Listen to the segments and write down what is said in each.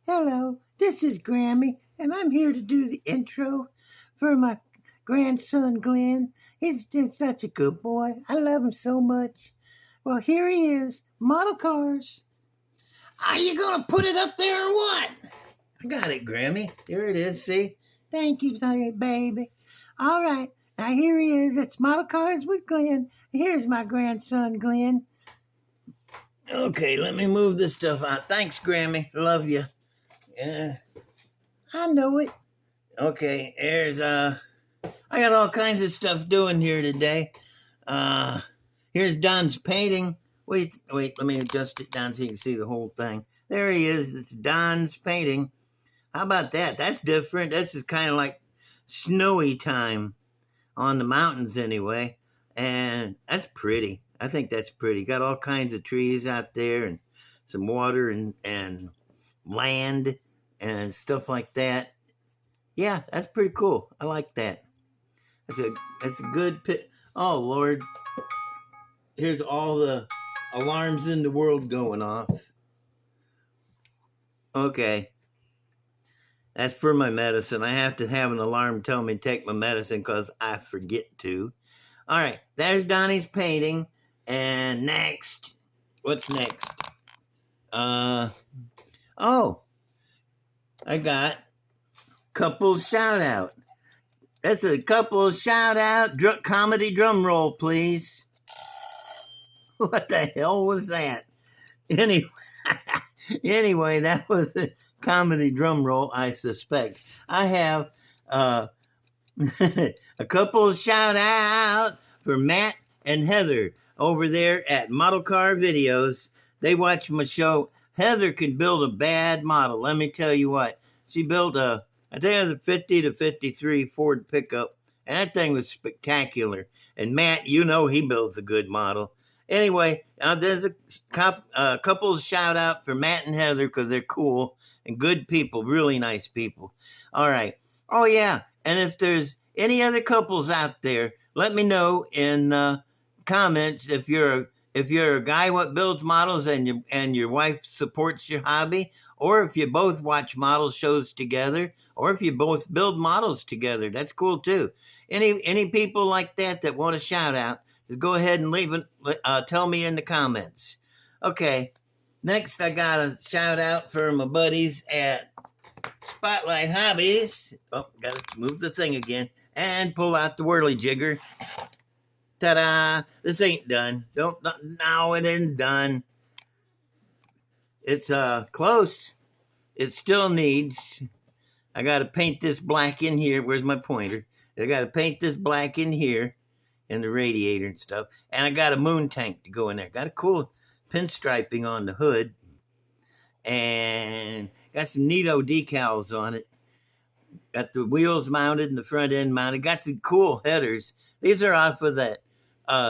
Hello, this is Grammy, and I'm here to do the intro for my grandson Glenn. He's just such a good boy. I love him so much. Well, here he is, model cars. Are you gonna put it up there or what? I got it, Grammy. There it is, see? Thank you, sorry, baby. All right, now here he is. It's model cars with Glenn. Here's my grandson Glenn. Okay, let me move this stuff out. Thanks, Grammy. Love you. Yeah, I know it. Okay, I got all kinds of stuff doing here today. Uh, Here's Don's painting. Wait, let me adjust it down so you can see the whole thing. There he is. It's Don's painting. How about that? That's different. This is kind of like snowy time on the mountains anyway. And that's pretty. I think that's pretty. Got all kinds of trees out there and some water and land and stuff like that. Yeah, that's pretty cool. I like that. That's a good pit. Oh Lord, here's all the alarms in the world going off. Okay, that's for my medicine. I have to have an alarm tell me to take my medicine because I forget to. All right, there's Donnie's painting, and next, what's next? Oh, I got couples shout out. That's a couples shout out. Comedy drum roll, please. What the hell was that? Anyway, anyway, that was a comedy drum roll, I suspect. I have a couples shout out for Matt and Heather over there at Model Car Videos. They watch my show. Heather can build a bad model. Let me tell you what. She built I think it was a 50 to 53 Ford pickup, and that thing was spectacular. And Matt, you know he builds a good model. Anyway, there's a couple's shout out for Matt and Heather because they're cool and good people, really nice people. All right. Oh, yeah. And if there's any other couples out there, let me know in comments if you're a guy what builds models and your wife supports your hobby, or if you both watch model shows together, or if you both build models together. That's cool too. Any people like that want a shout out, just go ahead and leave it. Tell me in the comments. Okay. Next, I got a shout out for my buddies at Spotlight Hobbies. Oh, gotta move the thing again and pull out the whirly jigger. Ta-da! This ain't done. No, it ain't done. It's close. It still needs. I gotta paint this black in here. Where's my pointer? I gotta paint this black in here, and the radiator and stuff. And I got a moon tank to go in there. Got a cool pinstriping on the hood, and got some neato decals on it. Got the wheels mounted and the front end mounted. Got some cool headers. These are off of that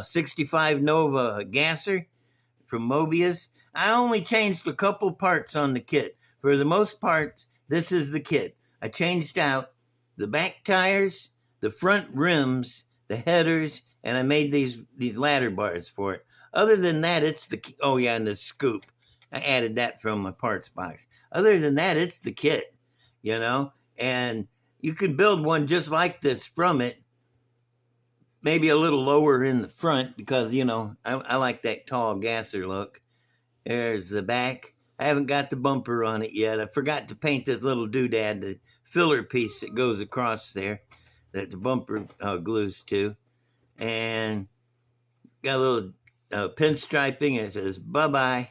65 Nova gasser from Mobius. I only changed a couple parts on the kit. For the most part, this is the kit. I changed out the back tires, the front rims, the headers, and I made these ladder bars for it. Other than that, it's and the scoop. I added that from my parts box. Other than that, it's the kit, and you can build one just like this from it, maybe a little lower in the front because, I like that tall gasser look. There's the back. I haven't got the bumper on it yet. I forgot to paint this little doodad, the filler piece that goes across there that the bumper glues to. And got a little pinstriping. It says, bye-bye.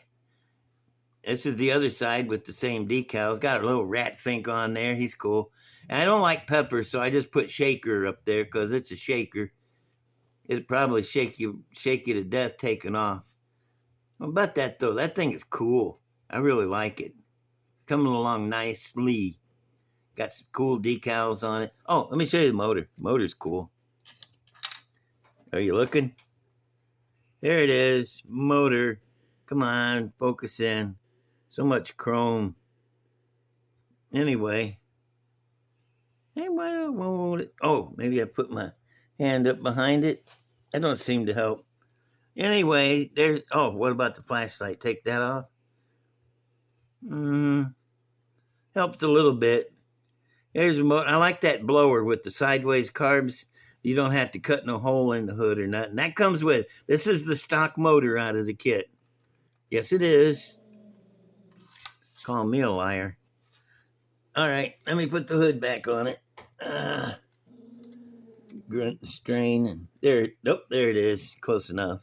This is the other side with the same decals. Got a little rat fink on there. He's cool. And I don't like pepper, so I just put shaker up there because it's a shaker. It'd probably shake you to death taking off. How about that, though? That thing is cool. I really like it. Coming along nicely. Got some cool decals on it. Oh, let me show you the motor. The motor's cool. Are you looking? There it is. Motor. Come on, focus in. So much chrome. Anyway. Oh, maybe I put my hand up behind it. That don't seem to help. Anyway, what about the flashlight? Take that off? Helped a little bit. There's a I like that blower with the sideways carbs. You don't have to cut no hole in the hood or nothing. That comes with. This is the stock motor out of the kit. Yes, it is. Call me a liar. All right, let me put the hood back on it. Grunt and strain, and there. Nope, there it is. Close enough.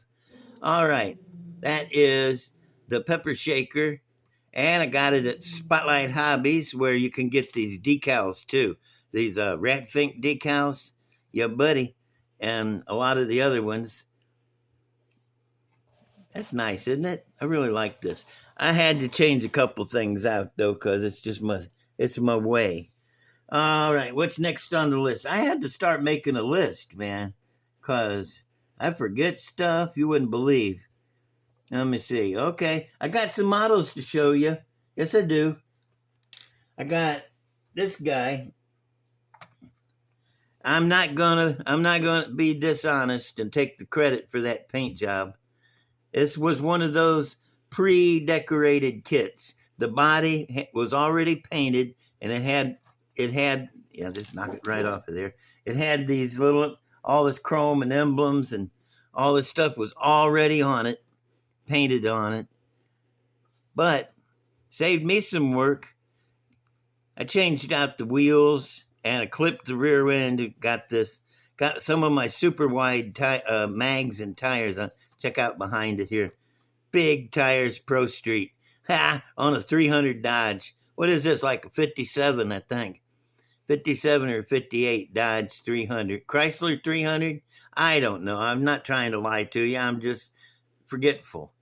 All right, that is the pepper shaker, and I got it at Spotlight Hobbies, where you can get these decals too. These Rat Fink decals, yeah, buddy, and a lot of the other ones. That's nice, isn't it? I really like this. I had to change a couple things out though, because it's my way. All right, what's next on the list? I had to start making a list, man, because I forget stuff you wouldn't believe. Let me see. Okay, I got some models to show you. Yes, I do. I got this guy. I'm not gonna be dishonest and take the credit for that paint job. This was one of those pre-decorated kits. The body was already painted, and it had yeah, just knock it right off of there. It had these all this chrome and emblems, and all this stuff was already on it, painted on it. But saved me some work. I changed out the wheels and I clipped the rear end. Got some of my super wide mags and tires on. Check out behind it here. Big tires, Pro Street. Ha! On a 300 Dodge. What is this, like a 57, I think. 57 or 58 Dodge 300. Chrysler 300? I don't know. I'm not trying to lie to you. I'm just forgetful.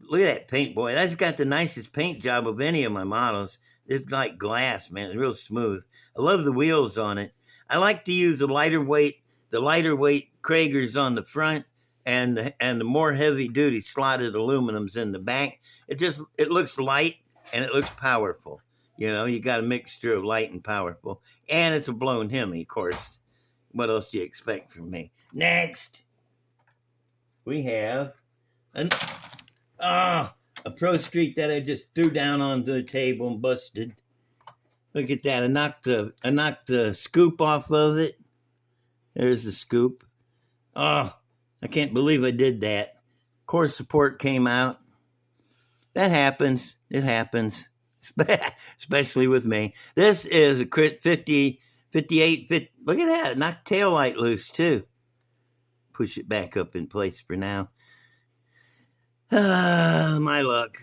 Look at that paint, boy. That's got the nicest paint job of any of my models. It's like glass, man. It's real smooth. I love the wheels on it. I like to use the lighter weight Kragers on the front, and the more heavy duty slotted aluminums in the back. It looks light and it looks powerful. You know, you got a mixture of light and powerful. And it's a blown Hemi, of course. What else do you expect from me? Next, we have a Pro Street that I just threw down onto the table and busted. Look at that. I knocked the scoop off of it. There's the scoop. Oh, I can't believe I did that. Core support came out. That happens. It happens. Especially with me. This is a 58. Look at that. It knocked tail light loose too. Push it back up in place for now. My luck.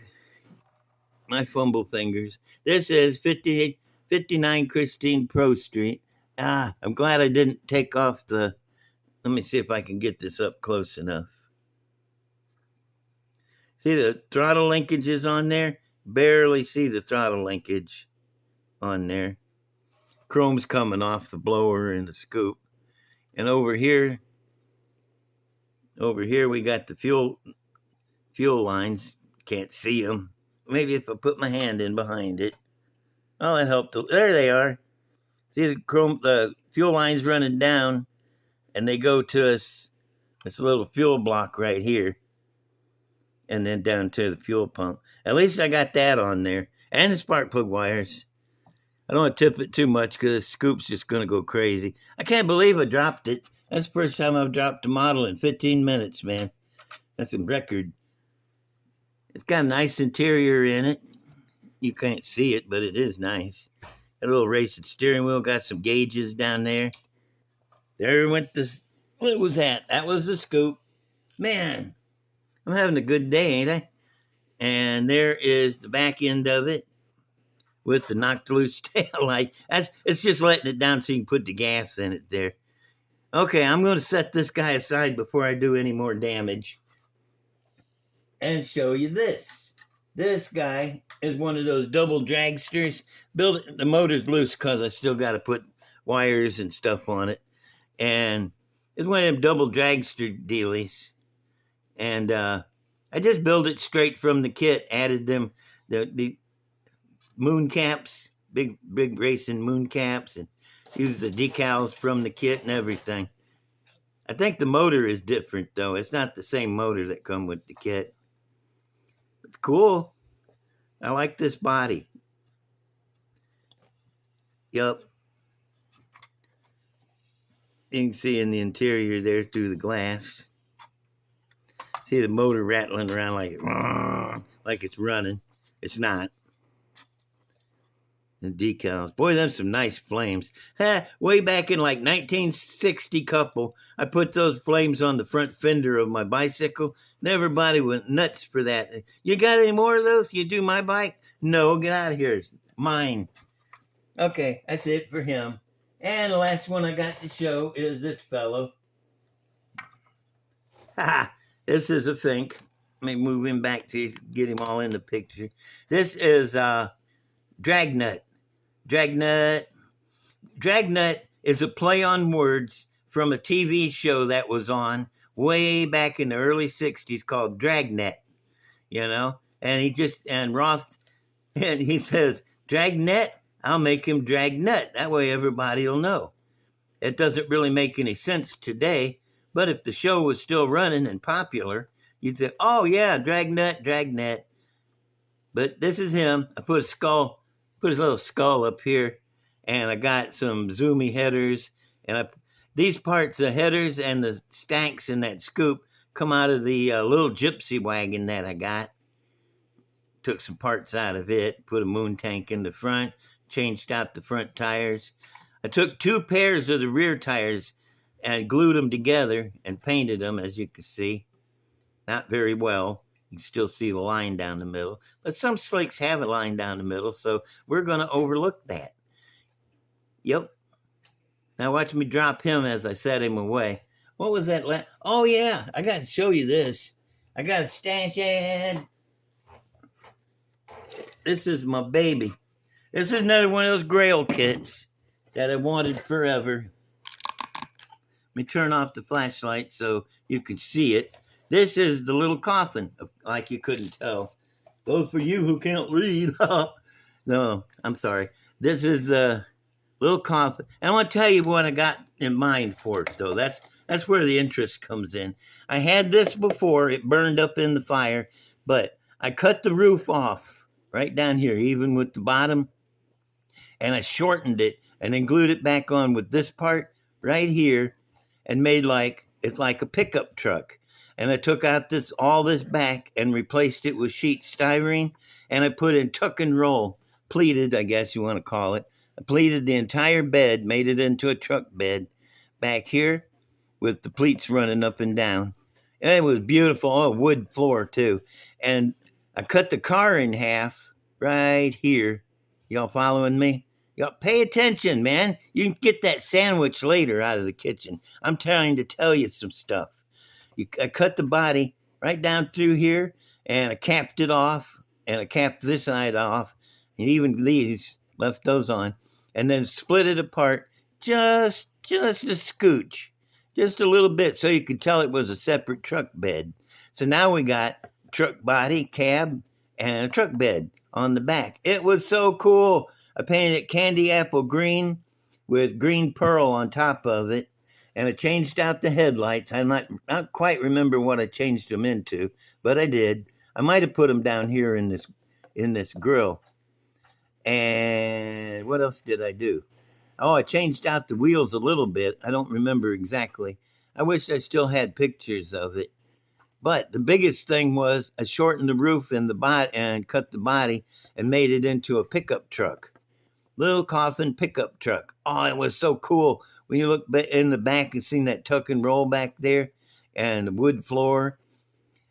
My fumble fingers. This is 59 Christine Pro Street. I'm glad I didn't take off the... Let me see if I can get this up close enough. See the throttle linkages on there? Barely see the throttle linkage on there. Chrome's coming off the blower and the scoop. And over here we got the fuel lines. Can't see them. Maybe if I put my hand in behind it. Oh, that helped. There they are. See the fuel lines running down, and they go to this little fuel block right here, and then down to the fuel pump. At least I got that on there, and the spark plug wires. I don't want to tip it too much because the scoop's just going to go crazy. I can't believe I dropped it. That's the first time I've dropped a model in 15 minutes, man. That's a record. It's got a nice interior in it. You can't see it, but it is nice. Got a little racing steering wheel. Got some gauges down there. There went what was that? That was the scoop. Man, I'm having a good day, ain't I? And there is the back end of it with the knocked loose tail light. It's just letting it down so you can put the gas in it there. Okay, I'm going to set this guy aside before I do any more damage and show you this. This guy is one of those double dragsters. The motor's loose because I still got to put wires and stuff on it. And it's one of them double dragster dealies. And I just built it straight from the kit. Added them the moon caps, big racing moon caps, and used the decals from the kit and everything. I think the motor is different though. It's not the same motor that come with the kit. It's cool. I like this body. Yup. You can see in the interior there through the glass. See the motor rattling around like it's running. It's not. The decals. Boy, them some nice flames. Way back in like 1960 couple, I put those flames on the front fender of my bicycle, and everybody went nuts for that. You got any more of those? You do my bike? No, get out of here. It's mine. Okay, that's it for him. And the last one I got to show is this fellow. This is a Fink. Let me move him back to get him all in the picture. This is Dragnet. Dragnet is a play on words from a TV show that was on way back in the early 60s called Dragnet, you know? And Roth, and he says, Dragnet, I'll make him Dragnet. That way everybody will know. It doesn't really make any sense today, but if the show was still running and popular, you'd say, oh yeah, Dragnet. But this is him. I put his little skull up here, and I got some zoomy headers, and these parts, the headers and the stacks in that scoop, come out of the little gypsy wagon that I got. Took some parts out of it, put a moon tank in the front, changed out the front tires. I took 2 pairs of the rear tires and glued them together and painted them, as you can see. Not very well. You can still see the line down the middle. But some slicks have a line down the middle, so we're going to overlook that. Yep. Now watch me drop him as I set him away. What was that? Oh, yeah. I got to show you this. I got a stash ad. This is my baby. This is another one of those Grail kits that I wanted forever. Let me turn off the flashlight so you can see it. This is the little coffin, like you couldn't tell. Those for you who can't read. No, I'm sorry. This is the little coffin. And I want to tell you what I got in mind for it, though. That's where the interest comes in. I had this before. It burned up in the fire, but I cut the roof off right down here, even with the bottom, and I shortened it and then glued it back on with this part right here and made it's like a pickup truck. And I took out all this back and replaced it with sheet styrene, and I put in tuck and roll, pleated, I guess you want to call it. I pleated the entire bed, made it into a truck bed back here with the pleats running up and down. And it was beautiful. Oh, wood floor too. And I cut the car in half right here. Y'all following me? Y'all pay attention, man. You can get that sandwich later out of the kitchen. I'm trying to tell you some stuff. I cut the body right down through here, and I capped it off, and I capped this side off, and even these, left those on, and then split it apart just a scooch, just a little bit, so you could tell it was a separate truck bed. So now we got truck body, cab, and a truck bed on the back. It was so cool. I painted it candy apple green with green pearl on top of it. And I changed out the headlights. I'm not quite remember what I changed them into, but I did. I might have put them down here in this grill. And what else did I do? Oh, I changed out the wheels a little bit. I don't remember exactly. I wish I still had pictures of it. But the biggest thing was I shortened the roof and the body and cut the body and made it into a pickup truck. Little coffin pickup truck. Oh, it was so cool. When you look in the back and see that tuck and roll back there and the wood floor.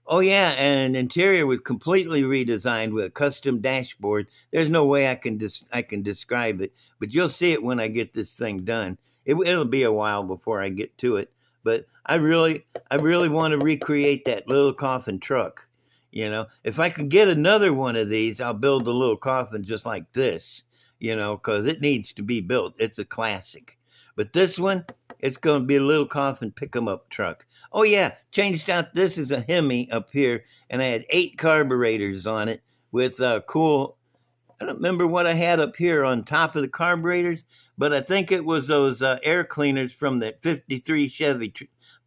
Oh, yeah, and interior was completely redesigned with a custom dashboard. There's no way I can describe it, but you'll see it when I get this thing done. It'll be a while before I get to it, but I really want to recreate that little coffin truck. You know, if I could get another one of these, I'll build a little coffin just like this, you know, because it needs to be built. It's a classic. But this one, it's going to be a little coffin pick-em-up truck. Oh, yeah, changed out. This is a Hemi up here, and I had 8 carburetors on it with cool, I don't remember what I had up here on top of the carburetors, but I think it was those air cleaners from the 53 Chevy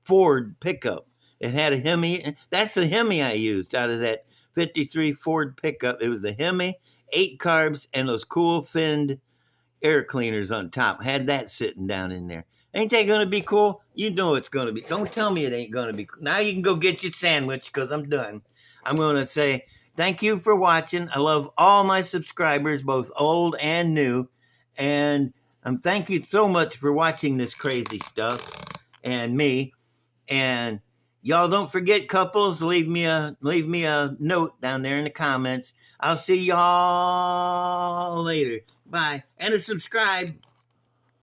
Ford pickup. It had a Hemi. That's the Hemi I used out of that 53 Ford pickup. It was the Hemi, 8 carbs, and those cool finned air cleaners on top. Had that sitting down in there. Ain't that going to be cool? You know it's going to be. Don't tell me it ain't going to be. Now you can go get your sandwich because I'm done. I'm going to say thank you for watching. I love all my subscribers, both old and new. And thank you so much for watching this crazy stuff and me. And y'all don't forget, couples, leave me a note down there in the comments. I'll see y'all later. Bye. And subscribe.